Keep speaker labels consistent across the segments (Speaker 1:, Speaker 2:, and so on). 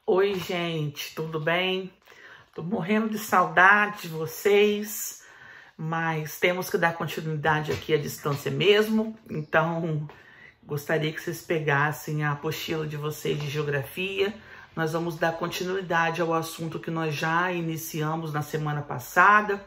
Speaker 1: Oi, gente, tudo bem? Tô morrendo de saudade de vocês, mas temos que dar continuidade aqui à distância mesmo. Então, gostaria que vocês pegassem a apostila de vocês de geografia. Nós vamos dar continuidade ao assunto que nós já iniciamos na semana passada,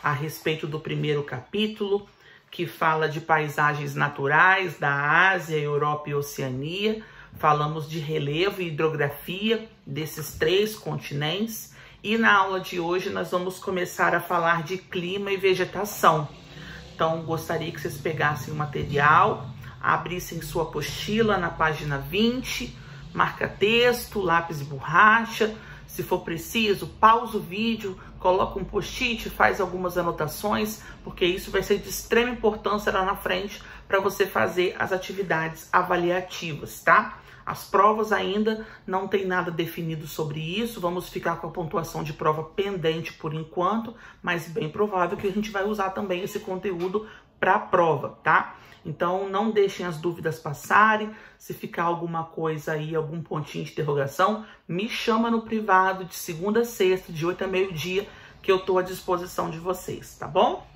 Speaker 1: a respeito do primeiro capítulo, que fala de paisagens naturais da Ásia, Europa e Oceania. Falamos de relevo e hidrografia desses três continentes. E na aula de hoje nós vamos começar a falar de clima e vegetação. Então, gostaria que vocês pegassem o material, abrissem sua apostila na página 20, marca texto, lápis e borracha. Se for preciso, pausa o vídeo, coloca um post-it, faz algumas anotações, porque isso vai ser de extrema importância lá na frente para você fazer as atividades avaliativas, tá? As provas ainda não tem nada definido sobre isso, vamos ficar com a pontuação de prova pendente por enquanto, mas bem provável que a gente vai usar também esse conteúdo para a prova, tá? Então não deixem as dúvidas passarem, se ficar alguma coisa aí, algum pontinho de interrogação, me chama no privado de segunda a sexta, de 8 a meio-dia, que eu estou à disposição de vocês, tá bom?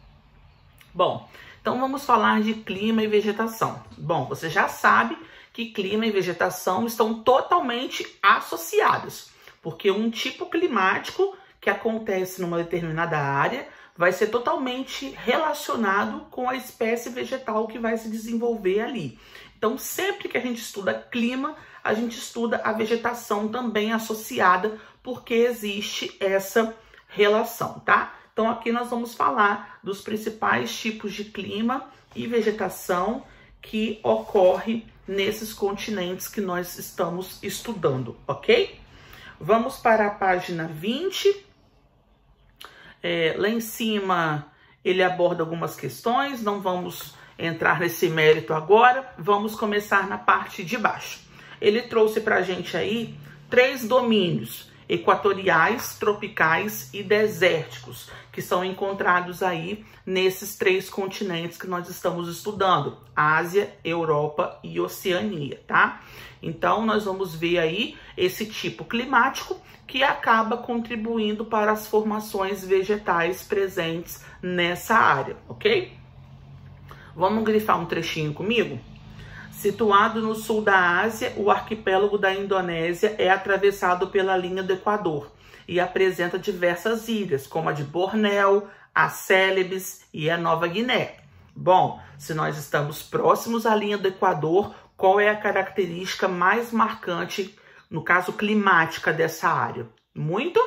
Speaker 1: Bom, então vamos falar de clima e vegetação. Bom, você já sabe que clima e vegetação estão totalmente associados, porque um tipo climático que acontece numa determinada área vai ser totalmente relacionado com a espécie vegetal que vai se desenvolver ali. Então, sempre que a gente estuda clima, a gente estuda a vegetação também associada, porque existe essa relação, tá? Então, aqui nós vamos falar dos principais tipos de clima e vegetação que ocorre nesses continentes que nós estamos estudando, ok? Vamos para a página 20. Lá em cima ele aborda algumas questões, não vamos entrar nesse mérito agora, vamos começar na parte de baixo. Ele trouxe para a gente aí 3 domínios: equatoriais, tropicais e desérticos, que são encontrados aí nesses 3 continentes que nós estamos estudando: Ásia, Europa e Oceania, tá? Então, nós vamos ver aí esse tipo climático que acaba contribuindo para as formações vegetais presentes nessa área, ok? Vamos grifar um trechinho comigo? Situado no sul da Ásia, o arquipélago da Indonésia é atravessado pela linha do Equador e apresenta diversas ilhas, como a de Bornéu, a Célebes e a Nova Guiné. Bom, se nós estamos próximos à linha do Equador, qual é a característica mais marcante, no caso climática, dessa área? Muito?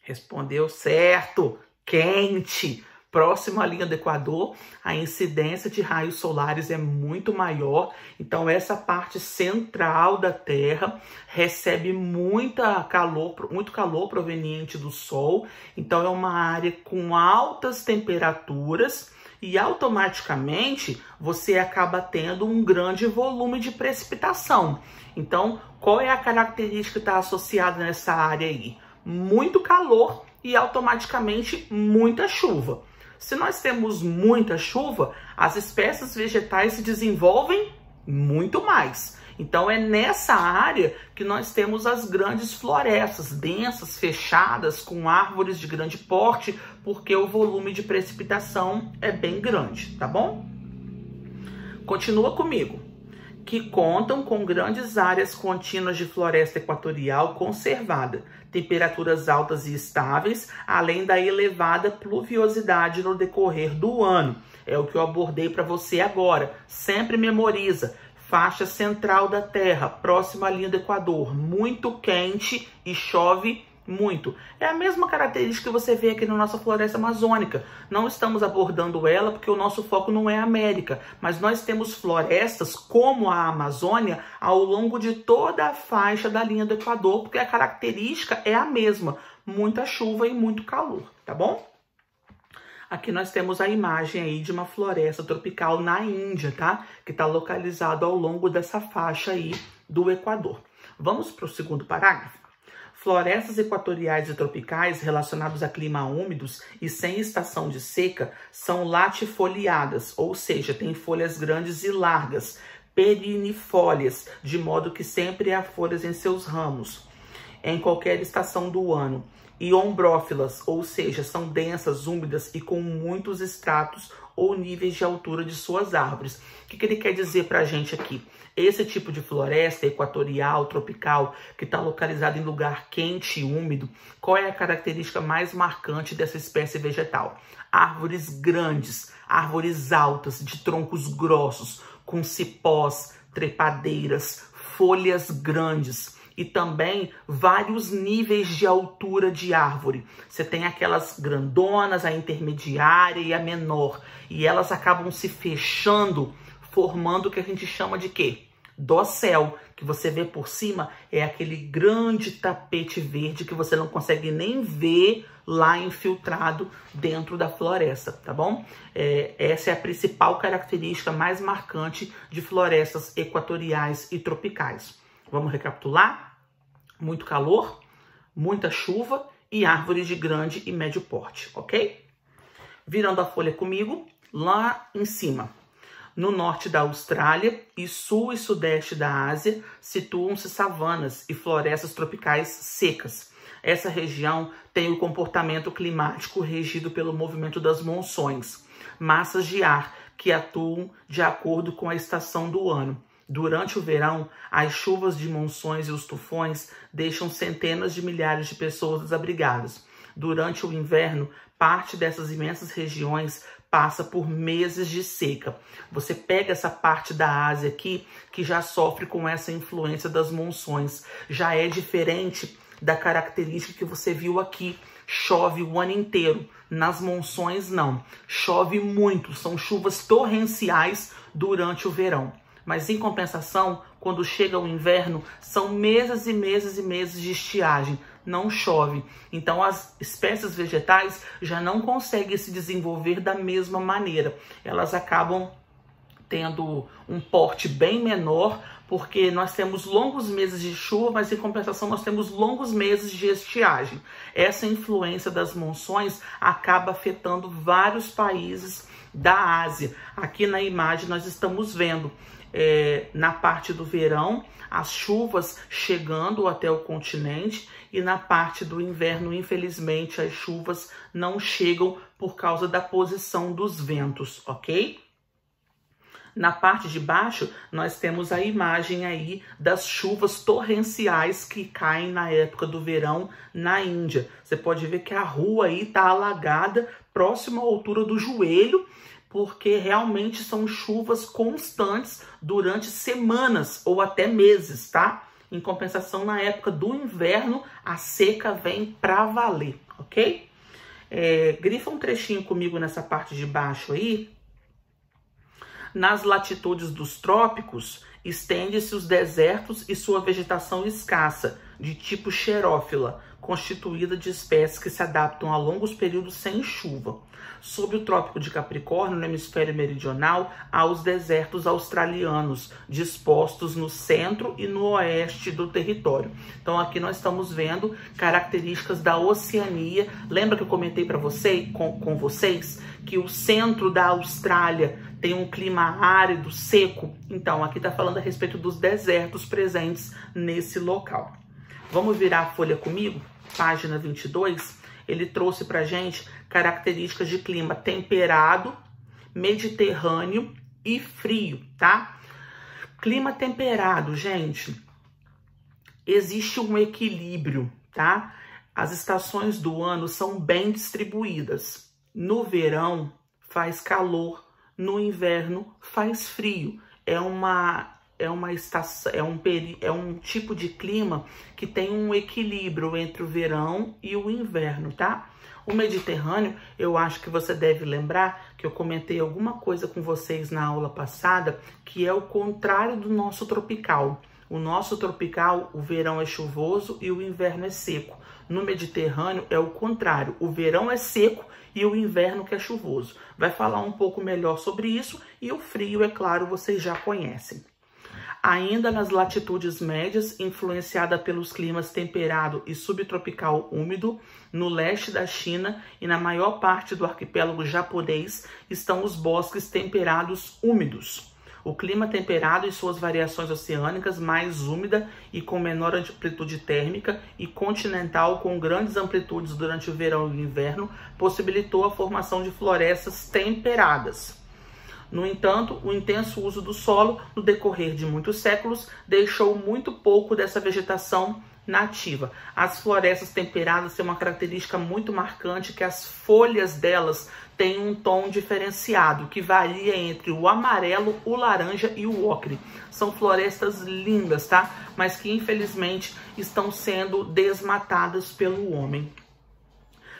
Speaker 1: Respondeu certo, quente. Próximo à linha do Equador, a incidência de raios solares é muito maior, então essa parte central da Terra recebe muito calor proveniente do Sol, então é uma área com altas temperaturas e automaticamente você acaba tendo um grande volume de precipitação. Então, qual é a característica que está associada nessa área aí? Muito calor e automaticamente muita chuva. Se nós temos muita chuva, as espécies vegetais se desenvolvem muito mais. Então é nessa área que nós temos as grandes florestas, densas, fechadas, com árvores de grande porte, porque o volume de precipitação é bem grande, tá bom? Continua comigo. Que contam com grandes áreas contínuas de floresta equatorial conservada, temperaturas altas e estáveis, além da elevada pluviosidade no decorrer do ano. É o que eu abordei para você agora. Sempre memoriza. Faixa central da Terra, próxima à linha do Equador, muito quente e chove muito. É a mesma característica que você vê aqui na nossa floresta amazônica. Não estamos abordando ela porque o nosso foco não é a América, mas nós temos florestas como a Amazônia ao longo de toda a faixa da linha do Equador, porque a característica é a mesma: muita chuva e muito calor, tá bom? Aqui nós temos a imagem aí de uma floresta tropical na Índia, tá? Que está localizado ao longo dessa faixa aí do Equador. Vamos para o segundo parágrafo? Florestas equatoriais e tropicais relacionados a clima úmidos e sem estação de seca são latifoliadas, ou seja, têm folhas grandes e largas, perennifólias, de modo que sempre há folhas em seus ramos, em qualquer estação do ano. E ombrófilas, ou seja, são densas, úmidas e com muitos estratos ou níveis de altura de suas árvores. O que ele quer dizer para a gente aqui? Esse tipo de floresta equatorial, tropical, que está localizado em lugar quente e úmido, qual é a característica mais marcante dessa espécie vegetal? Árvores grandes, árvores altas, de troncos grossos, com cipós, trepadeiras, folhas grandes. E também vários níveis de altura de árvore. Você tem aquelas grandonas, a intermediária e a menor. E elas acabam se fechando, formando o que a gente chama de quê? Dossel, que você vê por cima, é aquele grande tapete verde que você não consegue nem ver lá infiltrado dentro da floresta, tá bom? Essa é a principal característica mais marcante de florestas equatoriais e tropicais. Vamos recapitular? Muito calor, muita chuva e árvores de grande e médio porte, ok? Virando a folha comigo, lá em cima, no norte da Austrália e sul e sudeste da Ásia, situam-se savanas e florestas tropicais secas. Essa região tem o comportamento climático regido pelo movimento das monções, massas de ar que atuam de acordo com a estação do ano. Durante o verão, as chuvas de monções e os tufões deixam centenas de milhares de pessoas desabrigadas. Durante o inverno, parte dessas imensas regiões passa por meses de seca. Você pega essa parte da Ásia aqui, que já sofre com essa influência das monções. Já é diferente da característica que você viu aqui. Chove o ano inteiro. Nas monções, não. Chove muito. São chuvas torrenciais durante o verão. Mas, em compensação, quando chega o inverno, são meses e meses e meses de estiagem. Não chove. Então, as espécies vegetais já não conseguem se desenvolver da mesma maneira. Elas acabam tendo um porte bem menor, porque nós temos longos meses de chuva, mas, em compensação, nós temos longos meses de estiagem. Essa influência das monções acaba afetando vários países da Ásia. Aqui na imagem nós estamos vendo na parte do verão, as chuvas chegando até o continente, e na parte do inverno, infelizmente, as chuvas não chegam por causa da posição dos ventos, ok? Na parte de baixo, nós temos a imagem aí das chuvas torrenciais que caem na época do verão na Índia. Você pode ver que a rua aí está alagada, próximo à altura do joelho, porque realmente são chuvas constantes durante semanas ou até meses, tá? Em compensação, na época do inverno, a seca vem pra valer, ok? Grifa um trechinho comigo nessa parte de baixo aí. Nas latitudes dos trópicos, estende-se os desertos e sua vegetação escassa, de tipo xerófila, constituída de espécies que se adaptam a longos períodos sem chuva. Sob o Trópico de Capricórnio, no hemisfério meridional, há os desertos australianos, dispostos no centro e no oeste do território. Então aqui nós estamos vendo características da Oceania. Lembra que eu comentei para vocês, com vocês, que o centro da Austrália tem um clima árido, seco? Então aqui está falando a respeito dos desertos presentes nesse local. Vamos virar a folha comigo? Página 22. Ele trouxe para gente características de clima temperado, mediterrâneo e frio, tá? Clima temperado, gente, existe um equilíbrio, tá? As estações do ano são bem distribuídas. No verão faz calor, no inverno faz frio. É um tipo de clima que tem um equilíbrio entre o verão e o inverno, tá? O Mediterrâneo, eu acho que você deve lembrar que eu comentei alguma coisa com vocês na aula passada, que é o contrário do nosso tropical. O nosso tropical, o verão é chuvoso e o inverno é seco. No Mediterrâneo é o contrário, o verão é seco e o inverno que é chuvoso. Vai falar um pouco melhor sobre isso, e o frio, é claro, vocês já conhecem. Ainda nas latitudes médias, influenciada pelos climas temperado e subtropical úmido, no leste da China e na maior parte do arquipélago japonês, estão os bosques temperados úmidos. O clima temperado e suas variações oceânicas mais úmida e com menor amplitude térmica e continental com grandes amplitudes durante o verão e o inverno possibilitou a formação de florestas temperadas. No entanto, o intenso uso do solo no decorrer de muitos séculos deixou muito pouco dessa vegetação nativa. As florestas temperadas têm uma característica muito marcante, que as folhas delas têm um tom diferenciado, que varia entre o amarelo, o laranja e o ocre. São florestas lindas, tá? Mas que infelizmente estão sendo desmatadas pelo homem.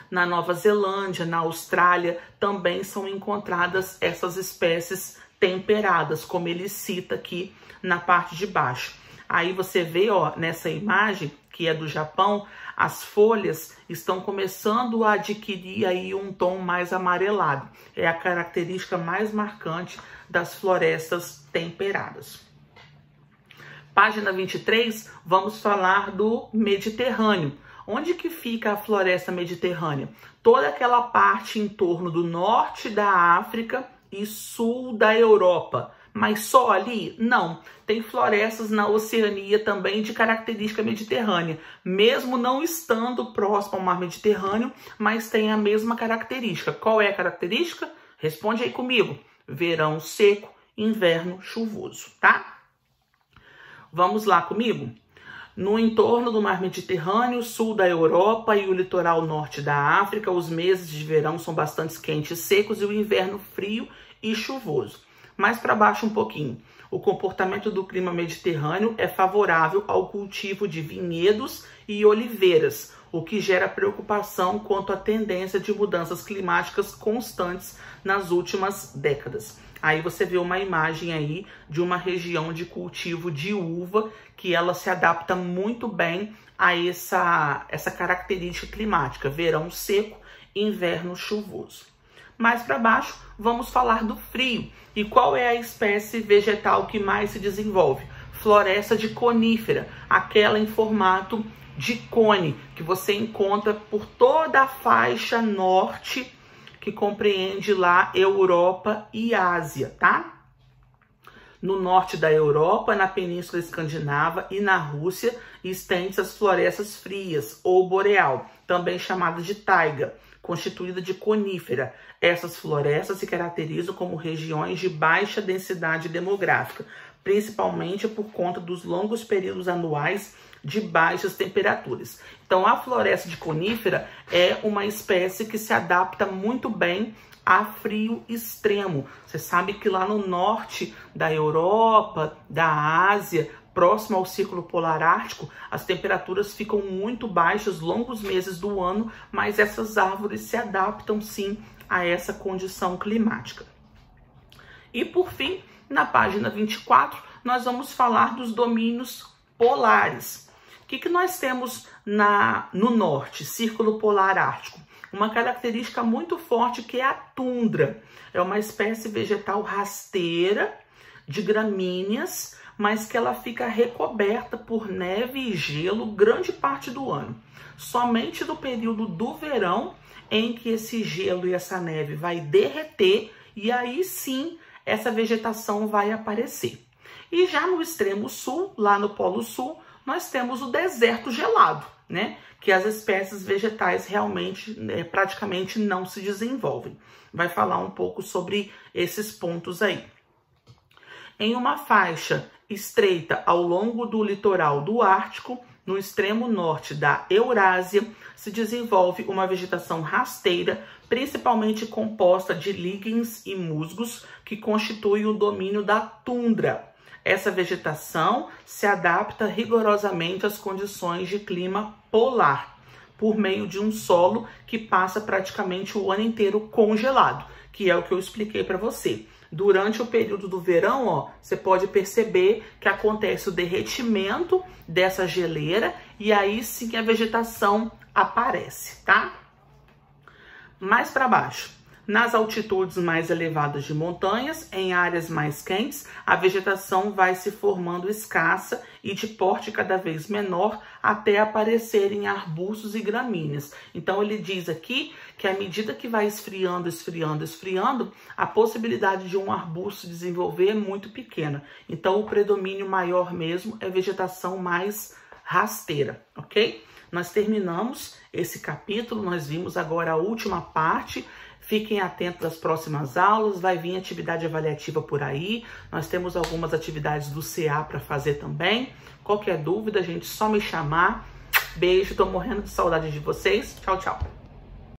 Speaker 1: Na Nova Zelândia, na Austrália, também são encontradas essas espécies temperadas, como ele cita aqui na parte de baixo. Aí você vê, ó, nessa imagem, que é do Japão, as folhas estão começando a adquirir aí um tom mais amarelado. É a característica mais marcante das florestas temperadas. Página 23, vamos falar do Mediterrâneo. Onde que fica a floresta mediterrânea? Toda aquela parte em torno do norte da África e sul da Europa. Mas só ali? Não. Tem florestas na Oceania também de característica mediterrânea. Mesmo não estando próximo ao mar Mediterrâneo, mas tem a mesma característica. Qual é a característica? Responde aí comigo. Verão seco, inverno chuvoso, tá? Vamos lá comigo? No entorno do mar Mediterrâneo, sul da Europa e o litoral norte da África, os meses de verão são bastante quentes e secos e o inverno frio e chuvoso. Mais para baixo um pouquinho. O comportamento do clima mediterrâneo é favorável ao cultivo de vinhedos e oliveiras, o que gera preocupação quanto à tendência de mudanças climáticas constantes nas últimas décadas. Aí você vê uma imagem aí de uma região de cultivo de uva que ela se adapta muito bem a essa característica climática, verão seco, inverno chuvoso. Mais para baixo, vamos falar do frio. E qual é a espécie vegetal que mais se desenvolve? Floresta de conífera, aquela em formato de cone, que você encontra por toda a faixa norte, que compreende lá Europa e Ásia, tá? No norte da Europa, na Península Escandinava e na Rússia, estende as florestas frias ou boreal, também chamadas de taiga, constituída de conífera. Essas florestas se caracterizam como regiões de baixa densidade demográfica, principalmente por conta dos longos períodos anuais de baixas temperaturas. Então, a floresta de conífera é uma espécie que se adapta muito bem a frio extremo. Você sabe que lá no norte da Europa, da Ásia, próximo ao Círculo Polar Ártico, as temperaturas ficam muito baixas longos meses do ano, mas essas árvores se adaptam sim a essa condição climática. E por fim, na página 24, nós vamos falar dos domínios polares. O que nós temos no norte, Círculo Polar Ártico? Uma característica muito forte que é a tundra. É uma espécie vegetal rasteira de gramíneas, mas que ela fica recoberta por neve e gelo grande parte do ano. Somente no período do verão, em que esse gelo e essa neve vai derreter, e aí sim essa vegetação vai aparecer. E já no extremo sul, lá no Polo Sul, nós temos o deserto gelado, né? Que as espécies vegetais realmente, praticamente não se desenvolvem. Vai falar um pouco sobre esses pontos aí. Em uma faixa estreita ao longo do litoral do Ártico, no extremo norte da Eurásia, se desenvolve uma vegetação rasteira, principalmente composta de líquens e musgos, que constituem o domínio da tundra. Essa vegetação se adapta rigorosamente às condições de clima polar, por meio de um solo que passa praticamente o ano inteiro congelado, que é o que eu expliquei para você. Durante o período do verão, ó, você pode perceber que acontece o derretimento dessa geleira e aí sim a vegetação aparece, tá? Mais para baixo, Nas altitudes mais elevadas de montanhas, em áreas mais quentes, a vegetação vai se formando escassa e de porte cada vez menor até aparecerem arbustos e gramíneas. Então ele diz aqui que à medida que vai esfriando, a possibilidade de um arbusto desenvolver é muito pequena. Então o predomínio maior mesmo é vegetação mais rasteira, ok? Nós terminamos esse capítulo, nós vimos agora a última parte. Fiquem atentos às próximas aulas, vai vir atividade avaliativa por aí. Nós temos algumas atividades do CA para fazer também. Qualquer dúvida, gente, só me chamar. Beijo, tô morrendo de saudade de vocês. Tchau, tchau.